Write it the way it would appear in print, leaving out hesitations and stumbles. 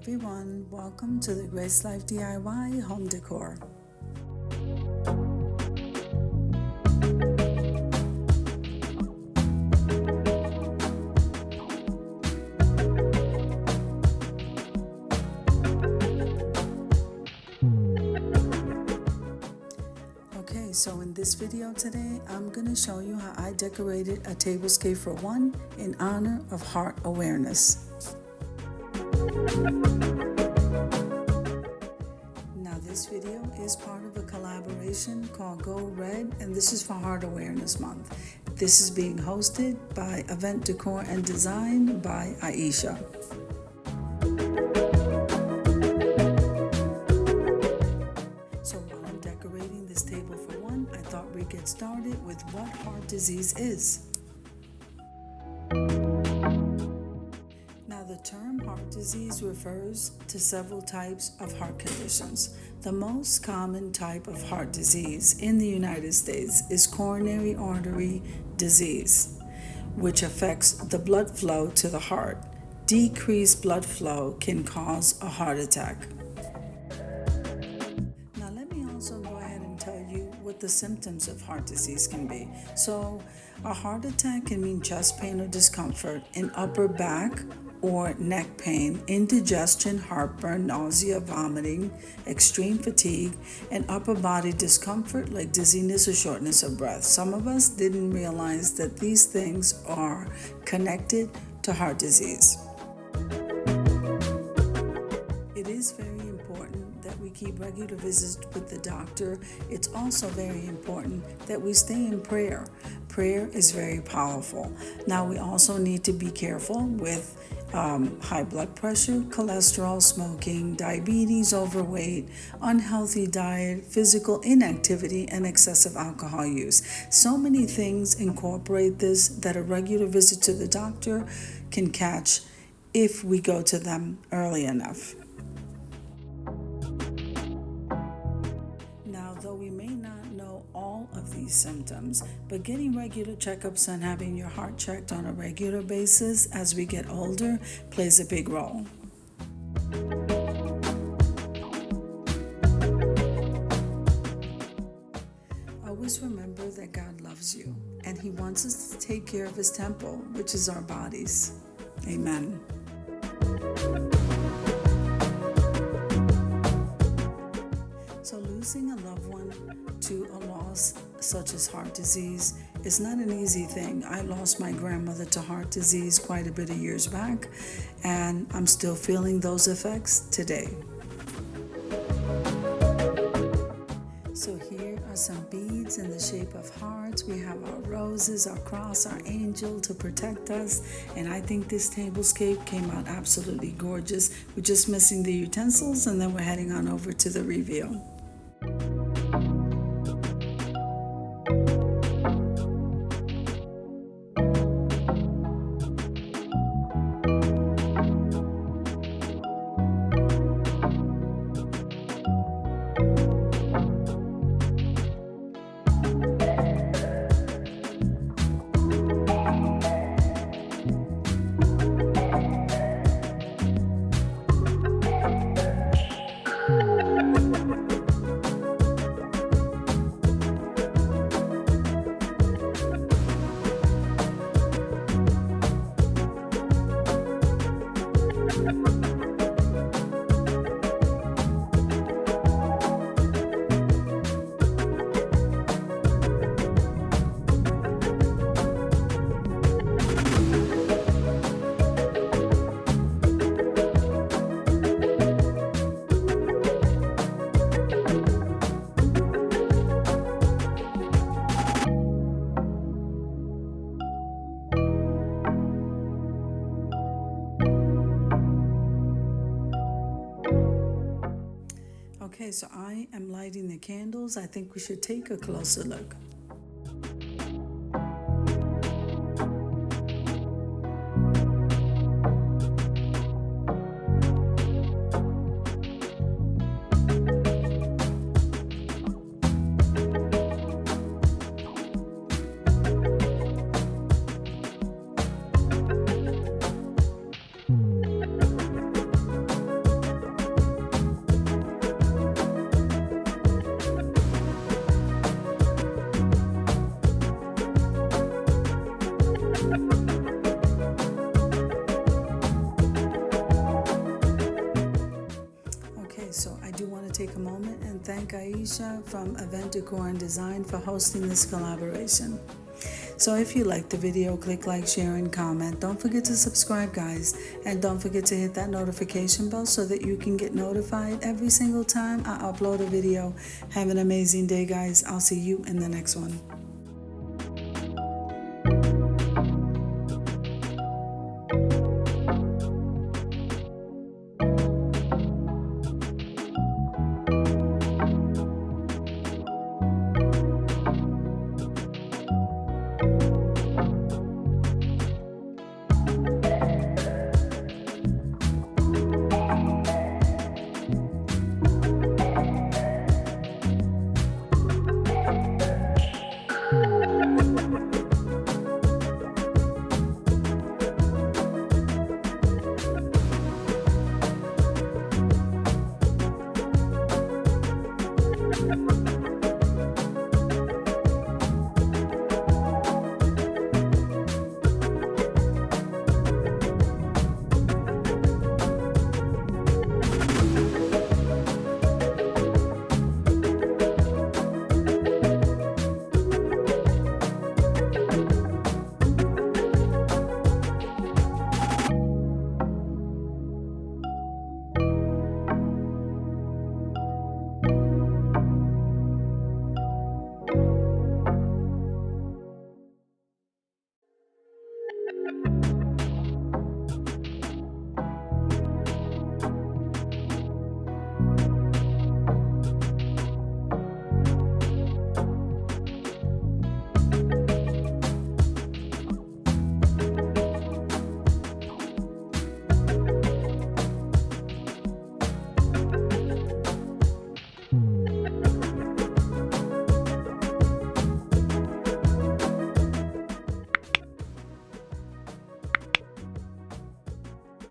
everyone, welcome to the Grace Life DIY Home Decor. Okay, so in this video today, I'm going to show you how I decorated a tablescape for one in honor of Heart Awareness. Now this video is part of a collaboration called Go Red, and this is for Heart Awareness Month. This is being hosted by Event Decor and Design by Aisha. So while I'm decorating this table for one, I thought we'd get started with what heart disease is. Now, the term heart disease refers to several types of heart conditions. The most common type of heart disease in the United States is coronary artery disease, which affects the blood flow to the heart. Decreased blood flow can cause a heart attack. Now, let me also go ahead and tell you what the symptoms of heart disease can be. So, a heart attack can mean chest pain or discomfort in upper back or neck pain, indigestion, heartburn, nausea, vomiting, extreme fatigue, and upper body discomfort like dizziness or shortness of breath. Some of us didn't realize that these things are connected to heart disease. It is very important that we keep regular visits with the doctor. It's also very important that we stay in prayer. Prayer is very powerful. Now, we also need to be careful with high blood pressure, cholesterol, smoking, diabetes, overweight, unhealthy diet, physical inactivity, and excessive alcohol use. So many things incorporate this that a regular visit to the doctor can catch if we go to them early enough. Now, though we may not know all of these symptoms, but getting regular checkups and having your heart checked on a regular basis as we get older plays a big role. Always remember that God loves you and He wants us to take care of His temple, which is our bodies. Amen. So losing a loved one to a loss such as heart disease is not an easy thing. I lost my grandmother to heart disease quite a bit of years back, and I'm still feeling those effects today. So here are some beads in the shape of hearts. We have our roses, our cross, our angel to protect us. And I think this tablescape came out absolutely gorgeous. We're just missing the utensils, and then we're heading on over to the reveal. Okay, so I am lighting the candles. I think we should take a closer look. Aisha from Event Decor and Design for hosting this collaboration. So if you liked the video, click like, share, and comment. Don't forget to subscribe, guys. And don't forget to hit that notification bell so that you can get notified every single time I upload a video. Have an amazing day, guys. I'll see you in the next one.